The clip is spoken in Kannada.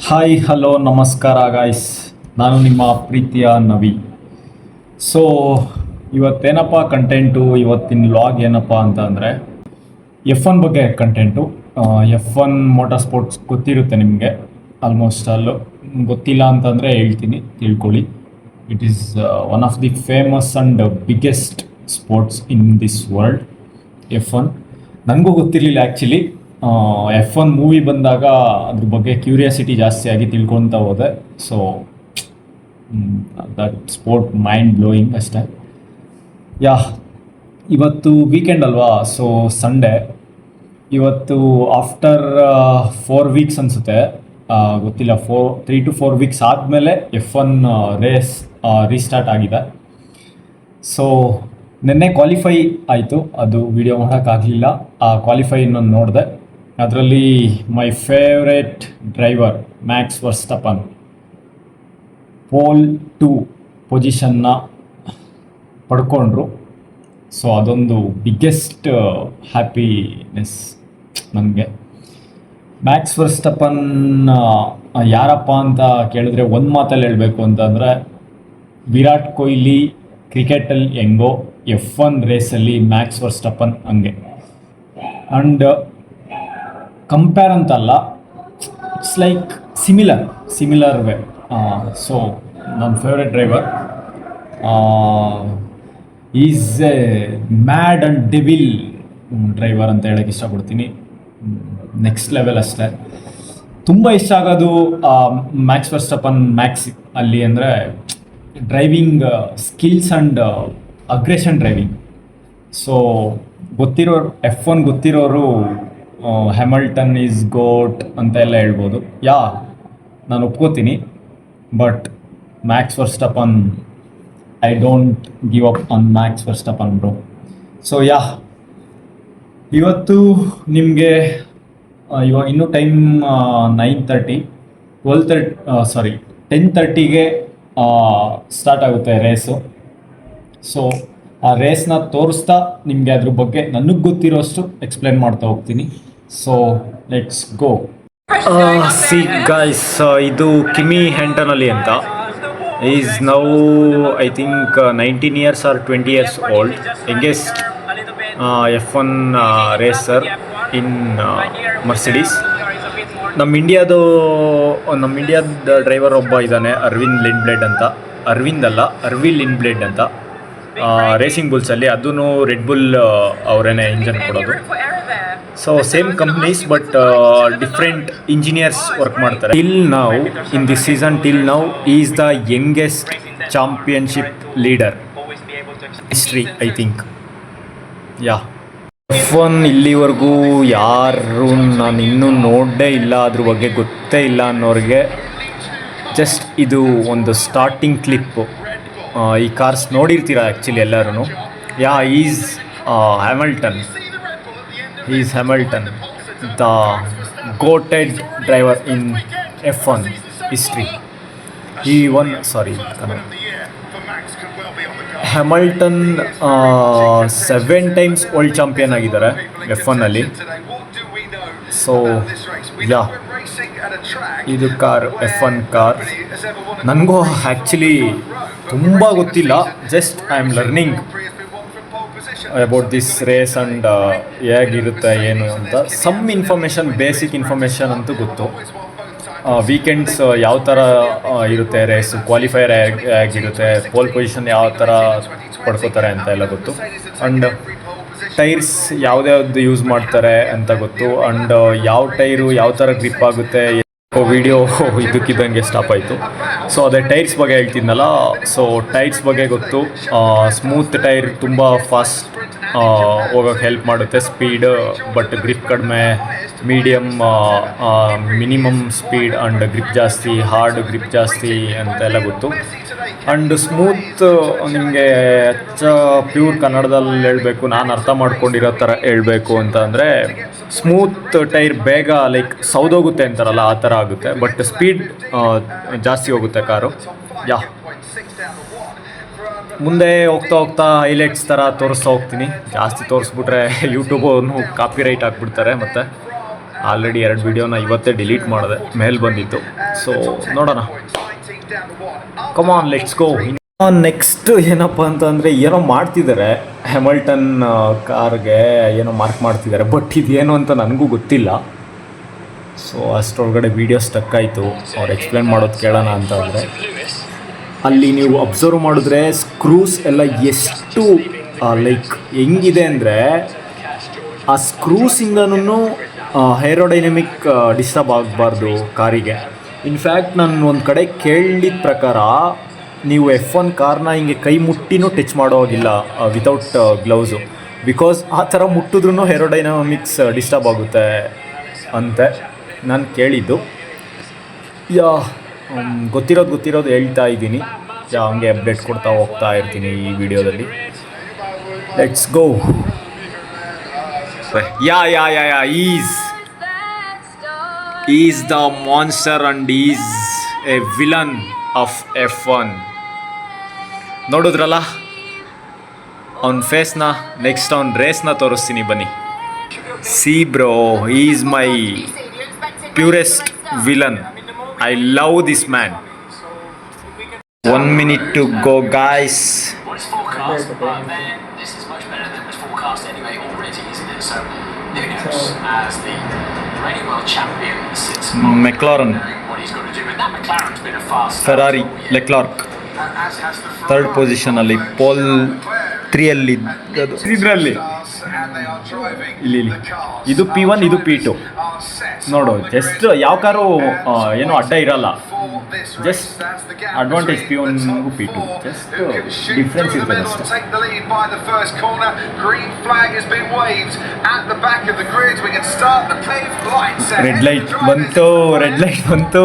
ಹಾಯ್ ಹಲೋ ನಮಸ್ಕಾರ ಗಾಯ್ಸ್, ನಾನು ನಿಮ್ಮ ಪ್ರೀತಿಯ ನವಿ. ಸೊ ಇವತ್ತೇನಪ್ಪ ಕಂಟೆಂಟು, ಇವತ್ತಿನ ಲಾಗ್ ಏನಪ್ಪ ಅಂತ ಅಂದರೆ F1 ಬಗ್ಗೆ ಕಂಟೆಂಟು. F1 ಮೋಟಾರ್ ಸ್ಪೋರ್ಟ್ಸ್ ಗೊತ್ತಿರುತ್ತೆ ನಿಮಗೆ, ಆಲ್ಮೋಸ್ಟ್ ಅಲ್ಲೂ ಗೊತ್ತಿಲ್ಲ ಅಂತಂದರೆ ಹೇಳ್ತೀನಿ, ತಿಳ್ಕೊಳ್ಳಿ. It is one of the famous and biggest sports in this world F1. ನನಗೂ ಗೊತ್ತಿರಲಿಲ್ಲ ಆ್ಯಕ್ಚುಲಿ. F1 ಮೂವಿ ಬಂದಾಗ ಅದ್ರ ಬಗ್ಗೆ ಕ್ಯೂರಿಯಾಸಿಟಿ ಜಾಸ್ತಿ ಆಗಿ ತಿಳ್ಕೊತಾ ಹೋದೆ. So that sport mind blowing ಅಷ್ಟೇ. ಇವತ್ತು ವೀಕೆಂಡ್ ಅಲ್ವಾ, ಸೊ ಸಂಡೇ. ಇವತ್ತು ಆಫ್ಟರ್ 4 ವೀಕ್ಸ್ ಅನಿಸುತ್ತೆ, ಗೊತ್ತಿಲ್ಲ, 3 to 4 ವೀಕ್ಸ್ ಆದಮೇಲೆ F1 ರೇಸ್ ರೀಸ್ಟಾರ್ಟ್ ಆಗಿದೆ. ಸೊ ನಿನ್ನೆ ಕ್ವಾಲಿಫೈ ಆಯಿತು, ಅದು ವಿಡಿಯೋ ಮಾಡೋಕ್ಕಾಗಲಿಲ್ಲ. ಆ ಕ್ವಾಲಿಫೈ ಇನ್ನೊಂದು ನೋಡಿದೆ. ಅದರಲ್ಲಿ my favourite driver Max Verstappen pole 2 ಪೊಸಿಷನ್ನ ಪಡ್ಕೊಂಡ್ರು. ಸೊ ಅದೊಂದು ಬಿಗ್ಗೆಸ್ಟ್ ಹ್ಯಾಪಿನೆಸ್ ನನಗೆ. ಮ್ಯಾಕ್ಸ್ ವರ್ಸ್ಟಪನ್ ಯಾರಪ್ಪ ಅಂತ ಕೇಳಿದ್ರೆ ಒಂದು ಮಾತಲ್ಲಿ ಹೇಳಬೇಕು ಅಂತಂದರೆ, ವಿರಾಟ್ ಕೊಹ್ಲಿ ಕ್ರಿಕೆಟಲ್ಲಿ ಹೆಂಗೋ F1 ರೇಸಲ್ಲಿ ಮ್ಯಾಕ್ಸ್ ವರ್ಸ್ಟಪನ್ ಹಂಗೆ. ಆ್ಯಂಡ್ ಕಂಪೇರ್ ಅಂತಲ್ಲ, it's like similar way. So ನನ್ನ favourite driver is a mad and devil driver ಅಂತ ಹೇಳೋಕ್ಕೆ ಇಷ್ಟಪಡ್ತೀನಿ. ನೆಕ್ಸ್ಟ್ ಲೆವೆಲ್ ಅಷ್ಟೇ. ತುಂಬ ಇಷ್ಟ ಆಗೋದು ಮ್ಯಾಕ್ಸ್ ವರ್ಸ್ಟಪನ್ ಅಲ್ಲಿ ಅಂದರೆ driving skills and aggression driving. So ಗೊತ್ತಿರೋರು, F1 ಗೊತ್ತಿರೋರು ಹ್ಯಾಮಿಲ್ಟನ್ ಈಸ್ ಗೋಟ್ ಅಂತ ಎಲ್ಲ ಹೇಳ್ಬೋದು. ನಾನು ಒಪ್ಕೋತೀನಿ. But Max Verstappen, I don't give up on Max Verstappen bro. So ಇವತ್ತು ನಿಮಗೆ ಇವಾಗ ಇನ್ನೂ ಟೈಮ್ 9:30, 10:30ಗೆ ಸ್ಟಾರ್ಟ್ ಆಗುತ್ತೆ ರೇಸು. ಸೊ ಆ ರೇಸ್ನ ತೋರಿಸ್ತಾ ನಿಮಗೆ ಅದ್ರ ಬಗ್ಗೆ ನನಗೆ ಗೊತ್ತಿರೋಷ್ಟು ಎಕ್ಸ್ಪ್ಲೇನ್ ಮಾಡ್ತಾ ಹೋಗ್ತೀನಿ. So let's go. See guys, ಇದು ಕಿಮಿ ಹ್ಯಾಂಟನಲ್ಲಿ ಅಂತ. Is now I think 19 years or 20 years old, youngest F1 racer in Mercedes. ನಮ್ಮ ಇಂಡಿಯಾದ ಡ್ರೈವರ್ ಒಬ್ಬ ಇದ್ದಾನೆ, ಅರ್ವಿನ್ ಲಿಂಡ್ಬ್ಲೇಡ್ ಅಂತ ರೇಸಿಂಗ್ ಬುಲ್ಸಲ್ಲಿ. ಅದೂ ರೆಡ್ ಬುಲ್ ಅವರೇನೆ ಇಂಜನ್ ಕೊಡೋದು. So same companies but different engineers work ಮಾಡ್ತಾರೆ. In this season till now is the youngest championship leader history, I think. F1 ಇಲ್ಲಿವರೆಗೂ ಯಾರು ನಾನು ಇನ್ನೂ ನೋಡೇ ಇಲ್ಲ, ಅದ್ರ ಬಗ್ಗೆ ಗೊತ್ತೇ ಇಲ್ಲ ಅನ್ನೋರಿಗೆ ಜಸ್ಟ್ ಇದು ಒಂದು ಸ್ಟಾರ್ಟಿಂಗ್ ಕ್ಲಿಪ್ಪು. ಈ ಕಾರ್ಸ್ ನೋಡಿರ್ತೀರ ಆ್ಯಕ್ಚುಲಿ ಎಲ್ಲರೂ. Is Hamilton, the goated driver in F1 history. Hamilton 7 times world champion ಆಗಿದ್ದಾರೆ F1ಅಲ್ಲಿ. ಸೊ ಇದು ಕಾರ್ F1 ಕಾರ್. ನನಗೂ ಆ್ಯಕ್ಚುಲಿ ತುಂಬ ಗೊತ್ತಿಲ್ಲ, just I am learning about this race and ಹೇಗಿರುತ್ತೆ ಏನು ಅಂತ. ಸಮ್ ಇನ್ಫಾರ್ಮೇಷನ್, ಬೇಸಿಕ್ ಇನ್ಫಾರ್ಮೇಷನ್ ಅಂತೂ ಗೊತ್ತು. ವೀಕೆಂಡ್ಸ್ ಯಾವ ಥರ ಇರುತ್ತೆ ರೇಸು, ಕ್ವಾಲಿಫೈಯರ್ ಹೇಗಿರುತ್ತೆ, ಪೋಲ್ ಪೊಸಿಷನ್ ಯಾವ ಥರ ಪಡ್ಕೋತಾರೆ ಅಂತ ಎಲ್ಲ ಗೊತ್ತು. ಆ್ಯಂಡ್ ಟೈರ್ಸ್ ಯಾವ್ದ್ಯಾವ್ದು ಯೂಸ್ ಮಾಡ್ತಾರೆ ಅಂತ ಗೊತ್ತು. ಆ್ಯಂಡ್ ಯಾವ ಟೈರು ಯಾವ ಥರ ಗ್ರಿಪ್ ಆಗುತ್ತೆ. ವಿಡಿಯೋ ಇದಕ್ಕಿದ್ದಂಗೆ ಸ್ಟಾಪ್ ಆಯಿತು. ಸೊ ಅದೇ ಟೈರ್ಸ್ ಬಗ್ಗೆ ಹೇಳ್ತಿದ್ನಲ್ಲ, ಸೊ ಟೈರ್ಸ್ ಬಗ್ಗೆ ಗೊತ್ತು. ಸ್ಮೂತ್ ಟೈರ್ ತುಂಬ ಫಾಸ್ಟ್ ಹೋಗೋಕ್ಕೆ ಹೆಲ್ಪ್ ಮಾಡುತ್ತೆ, ಸ್ಪೀಡ್ ಬಟ್ ಗ್ರಿಪ್ ಕಡಿಮೆ. Medium minimum speed and grip ಜಾಸ್ತಿ, ಹಾರ್ಡ್ ಗ್ರಿಪ್ ಜಾಸ್ತಿ ಅಂತೆಲ್ಲ ಗೊತ್ತು. ಆ್ಯಂಡ್ ಸ್ಮೂತ್, ನಿಮಗೆ ಪ್ಯೂರ್ ಕನ್ನಡದಲ್ಲಿ ಹೇಳಬೇಕು, ನಾನು ಅರ್ಥ ಮಾಡ್ಕೊಂಡಿರೋ ಥರ ಹೇಳಬೇಕು ಅಂತ ಅಂದರೆ, ಸ್ಮೂತ್ ಟೈರ್ ಬೇಗ ಲೈಕ್ ಸೌದೋಗುತ್ತೆ ಅಂತಾರಲ್ಲ, ಆ ಥರ ಆಗುತ್ತೆ. ಬಟ್ ಸ್ಪೀಡ್ ಜಾಸ್ತಿ ಹೋಗುತ್ತೆ ಕಾರು. ಮುಂದೆ ಹೋಗ್ತಾ ಹೈಲೈಟ್ಸ್ ಥರ ತೋರಿಸ್ತಾ ಹೋಗ್ತೀನಿ. ಜಾಸ್ತಿ ತೋರಿಸ್ಬಿಟ್ರೆ ಯೂಟ್ಯೂಬು ಕಾಪಿ ರೈಟ್ ಹಾಕ್ಬಿಡ್ತಾರೆ. ಮತ್ತು ಆಲ್ರೆಡಿ 2 ವೀಡಿಯೋನ ಇವತ್ತೇ ಡಿಲೀಟ್ ಮಾಡಿದೆ, ಮೇಲೆ ಬಂದಿತ್ತು. ಸೊ ನೋಡೋಣ, come on let's go. Next ಏನಪ್ಪ ಅಂತಂದರೆ ಏನೋ ಮಾಡ್ತಿದ್ದಾರೆ ಹ್ಯಾಮಿಲ್ಟನ್ ಕಾರ್ಗೆ, ಏನೋ ಮಾರ್ಕ್ ಮಾಡ್ತಿದ್ದಾರೆ, ಬಟ್ ಇದೇನು ಅಂತ ನನಗೂ ಗೊತ್ತಿಲ್ಲ. ಸೊ ಅಷ್ಟರೊಳಗಡೆ ವೀಡಿಯೋ ಸ್ಟಕ್ ಆಯಿತು. ಅವ್ರು ಎಕ್ಸ್ಪ್ಲೇನ್ ಮಾಡೋದು ಕೇಳೋಣ ಅಂತ ಅಂದರೆ ಅಲ್ಲಿ ನೀವು ಅಬ್ಸರ್ವ್ ಮಾಡಿದ್ರೆ ಸ್ಕ್ರೂಸ್ ಎಲ್ಲ ಎಷ್ಟು ಲೈಕ್ ಹೆಂಗಿದೆ ಅಂದರೆ ಆ ಸ್ಕ್ರೂಸಿಂದನೂ ಏರೋಡೈನಮಿಕ್ ಡಿಸ್ಟರ್ಬ್ ಆಗಬಾರ್ದು ಕಾರಿಗೆ. ಇನ್ಫ್ಯಾಕ್ಟ್ ನಾನು ಒಂದು ಕಡೆ ಕೇಳಿದ ಪ್ರಕಾರ ನೀವು F1 ಕಾರ್ನ ಹಿಂಗೆ ಕೈ ಮುಟ್ಟಿನೂ ಟಚ್ ಮಾಡೋ ಹಾಗಿಲ್ಲ ವಿತೌಟ್ ಗ್ಲೌಸು, ಬಿಕಾಸ್ ಆ ಥರ ಮುಟ್ಟಿದ್ರೂ ಏರೋಡೈನಮಿಕ್ಸ್ ಡಿಸ್ಟರ್ಬ್ ಆಗುತ್ತೆ ಅಂತೆ ನಾನು ಕೇಳಿದ್ದು. ಗೊತ್ತಿರೋದು ಹೇಳ್ತಾ ಇದ್ದೀನಿ, ಹಂಗೆ ಅಪ್ಡೇಟ್ ಕೊಡ್ತಾ ಹೋಗ್ತಾ ಇರ್ತೀನಿ ಈ ವಿಡಿಯೋದಲ್ಲಿ. Let's go. Is the monster and is a villain of F1. ನೋಡಿದ್ರಲ್ಲ ಅವನ ಫೇಸ್ನ. ನೆಕ್ಸ್ಟ್ ಅವ್ನ ರೇಸ್ನ ತೋರಿಸ್ತೀನಿ ಬನ್ನಿ. See bro, is my purest villain. I love this man. 1 minute to go, guys. McLaren, Ferrari, Leclerc third ಪೊಸಿಷನಲ್ಲಿ, ಪೋಲ್ 3ಅಲ್ಲಿ ಇದರಲ್ಲಿ ಇಲ್ಲಿ ಇದು P1 ಇದು P2. ನೋಡು ಜಸ್ಟ್ ಯಾವ ಕಾರು ಏನೋ ಅಡ್ಡ ಇರಲ್ಲ, just advantage P1 P2, just difference ಇರ್ತದೆ ಅಷ್ಟೇ. ರೆಡ್ ಲೈಟ್ ಬಂತು.